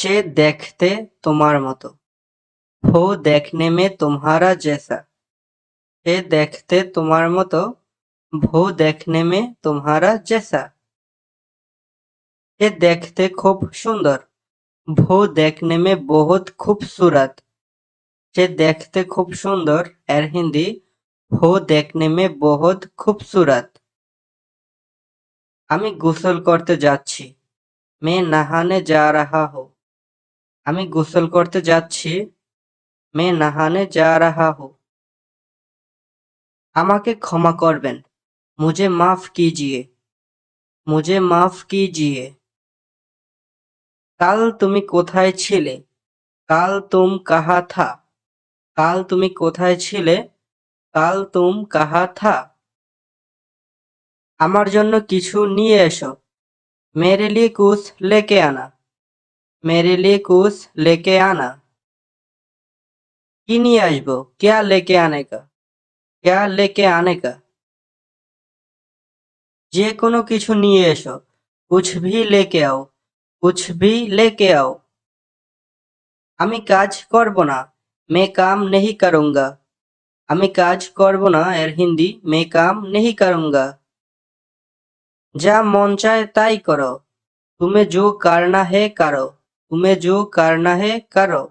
সে দেখতে তোমার মতো। वो देखने में तुम्हारा जैसा। সে দেখতে তোমার মতো। वो देखने में तुम्हारा जैसा। সে দেখতে খুব সুন্দর। वो देखने में बहुत खूबसूरत। সে দেখতে খুব সুন্দর। এর হিন্দি वो देखने में बहुत खूबसूरत। আমি গোসল করতে যাচ্ছি। मैं नहाने जा रहा हूँ। আমি গোসল করতে যাচ্ছি। मैं नहाने जा रहा हूँ। আমাকে ক্ষমা করবেন। मुझे माफ कीजिए। मुझे माफ कीजिए। কাল তুমি কোথায় ছিলে? কাল তুম কাহা থা? কাল তুমি কোথায় ছিলে? কাল তুম কাহা থা? আমার জন্য কিছু নিয়ে এসো। मेरे लिए कुछ लेके आना। मेरे लिए कुछ लेके आना। কি নিয়ে আসবো? क्या लेके आने का? क्या लेके आने का? যে কোনো কিছু নিয়ে এসো। कुछ भी लेके आओ। कुछ भी लेके आओ। আমি কাজ করব না। मैं काम नहीं करूँगा। আমি কাজ করব না। এর হিন্দি मैं काम नहीं करूँगा। যা মন চায় তাই করো। तुम्हें जो करना है करो। तुम्हें जो करना है करो।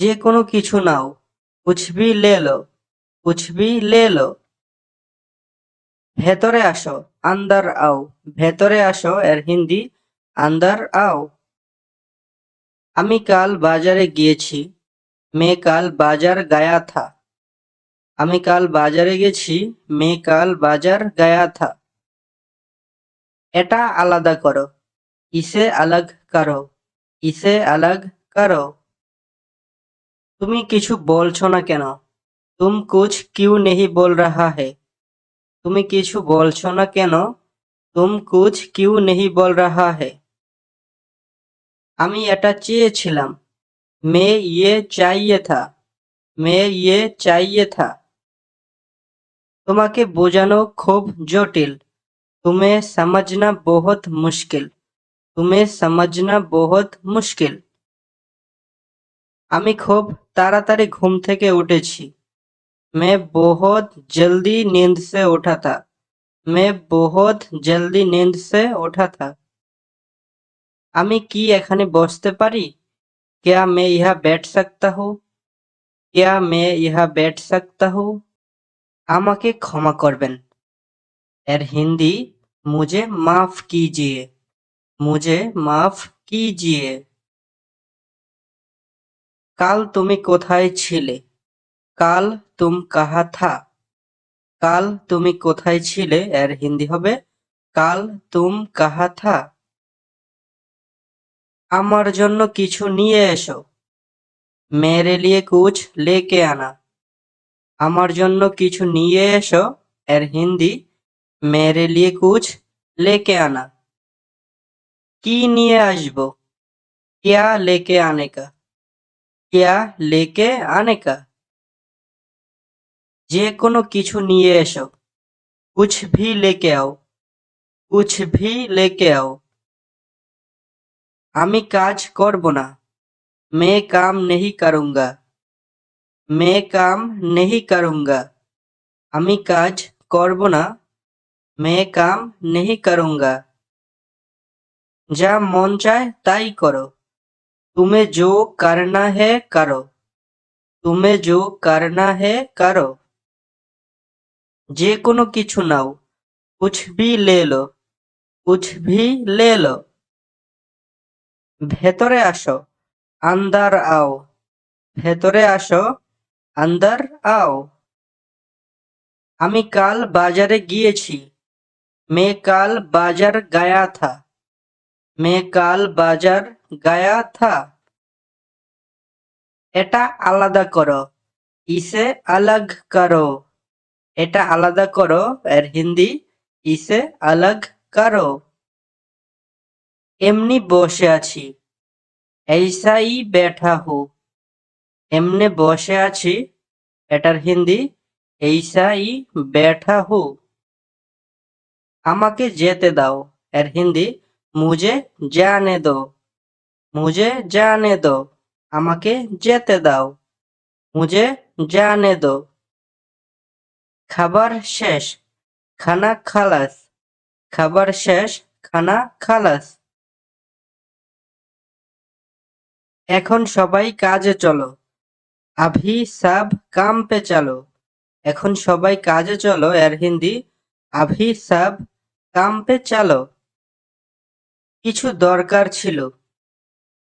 যে কোনো কিছু নাও। कुछ भी ले लो। कुछ भी ले लो। ভেতরে আসো। अंदर आओ। ভেতরে আসো। এর হিন্দি अंदर आओ। আমি কাল বাজারে গিয়েছি। मैं कल बाजार गया था। আমি কাল বাজারে গেছি। मैं कल बाजार गया था। এটা আলাদা করো। इसे अलग करो। इसे अलग करो। তুমি কিছু বলছো না কেন? तुम कुछ क्यों नहीं बोल रहा है? তুমি কিছু বলছো না কেন? तुम कुछ क्यों नहीं बोल रहा है? আমি এটা চেয়েছিলাম। मैं ये चाहिए था। मैं ये चाहिए था। তোমাকে বোঝানো খুব জটিল। तुम्हें समझना बहुत मुश्किल। तुम्हें समझना बहुत मुश्किल। আমি খুব তাড়াতাড়ি ঘুম থেকে উঠেছি। मैं बहुत जल्दी नींद से उठा था। मैं बहुत जल्दी नींद से उठा था। আমি কি এখানে বসতে পারি? क्या मैं यहाँ बैठ सकता हूँ? क्या मैं यहाँ बैठ सकता हूँ? আমাকে ক্ষমা করবেন। এর হিন্দি मुझे माफ कीजिए। मुझे माफ कीजिए। কাল তুমি কোথায় ছিলে? কাল তুম কাহা থা? কাল তুমি কোথায় ছিলে? এর হিন্দি হবে কাল তুম কাহা থা? আমার জন্য কিছু নিয়ে এসো। मेरे लिए कुछ लेके आना। আমার জন্য কিছু নিয়ে এসো। এর হিন্দি मेरे लिए कुछ लेके आना। কি নিয়ে আসবো? क्या लेके आने का? क्या लेके आने का? যে কোনো কিছু নিয়ে এসো। कुछ भी लेके आओ। कुछ भी लेके आओ। আমি কাজ করব না। मैं काम नहीं करूँगा। मैं काम नहीं करूँगा। আমি কাজ করব না। मैं काम नहीं करूँगा। যা মন চায় তাই করো। तुम्हें जो करना है करो। तुम्हें जो करना है करो। যে কোনো কিছু নাও। कुछ भी ले लो। कुछ भी ले लो। ভেতরে আসো। अंदर आओ। ভেতরে আসো। अंदर आओ। আমি কাল বাজারে গিয়েছি। मैं कल बाजार गया था। मैं कल बाजार गया था। এটা আলাদা করো। इसे अलग करो। এটা আলাদা করো। এর হিন্দি इसे अलग करो। এমনি বসে আছি। ऐसा ही बैठा हूँ। এমনে বসে আছি। এটার হিন্দি ऐसा ही बैठा हूँ। আমাকে যেতে দাও। এর হিন্দি मुझे जाने दो। मुझे जाने दो আমাকে যেতে দাও मुझे जाने दो খাবার শেষ খানা খালাস খাবার শেষ খানা খালাস এখন সবাই কাজে চলো अभी सब काम पे चलो এখন সবাই কাজে চলো এর হিন্দি अभी सब काम पे चलो কিছু দরকার ছিল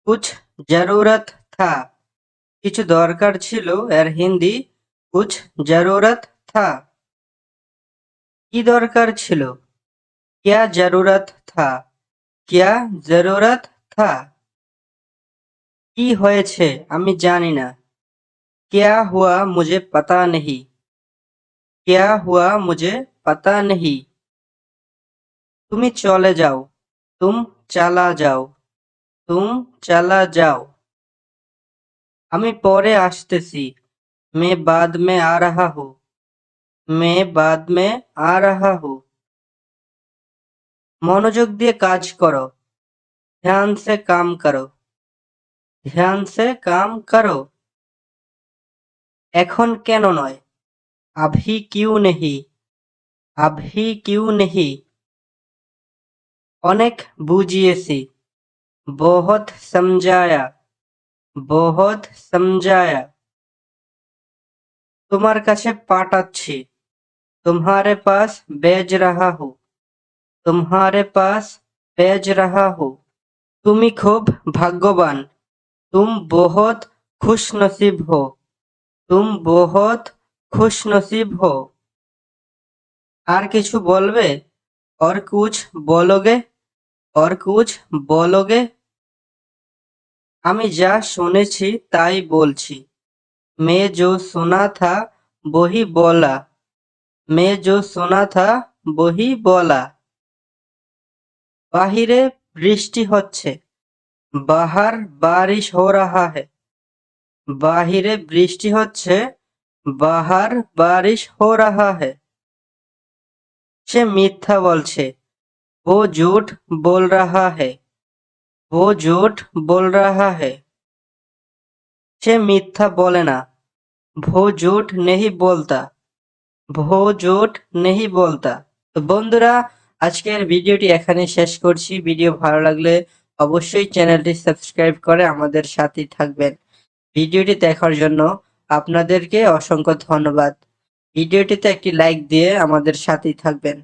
कुछ जरूरत था কিছু দরকার ছিল এর হিন্দি कुछ जरूरत था কি দরকার ছিল क्या जरूरत था क्या जरूरत था কি হয়েছে আমি জানি না क्या हुआ मुझे पता नहीं क्या हुआ मुझे पता नहीं তুমি চলে যাও तुम चला जाओ तुम चला जाओ আমি পরে আসতেছি मैं बाद में आ रहा हूँ मैं बाद में आ रहा हूँ মনোযোগ দিয়ে কাজ করো ध्यान से काम करो ध्यान से काम करो এখন কেন নয় अभी क्यों नहीं अभी क्यों नहीं অনেক বুঝিয়েছি बहुत समझाया बहुत समझाया তোমার কাছে পাঠাচ্ছি तुम्हारे पास भेज रहा हूँ तुम्हारे पास भेज रहा हूँ তুমি খুব ভাগ্যবান तुम बहुत खुशनसीब हो तुम बहुत खुशनसीब हो আর কিছু বলবে और कुछ बोलोगे और कुछ बोलोगे আমি যা শুনেছি তাই বলছি मैं जो सुना था वही बोला मैं जो सुना था वही बोला বাহিরে বৃষ্টি হচ্ছে बाहर बारिश हो रहा है বাহিরে বৃষ্টি হচ্ছে बाहर बारिश हो रहा है সে মিথ্যা বলছে वो झूठ बोल रहा है वो झूठ बोल रहा है সে মিথ্যা বলে না वो झूठ नहीं बोलता वो झूठ नहीं बोलता তো বন্ধুরা আজকের ভিডিওটি এখানে শেষ করছি ভিডিও ভালো লাগলে অবশ্যই চ্যানেলটি সাবস্ক্রাইব করে আমাদের সাথেই থাকবেন ভিডিওটি দেখার জন্য আপনাদেরকে অসংখ্য ধন্যবাদ ভিডিওটিতে একটি লাইক দিয়ে আমাদের সাথেই থাকবেন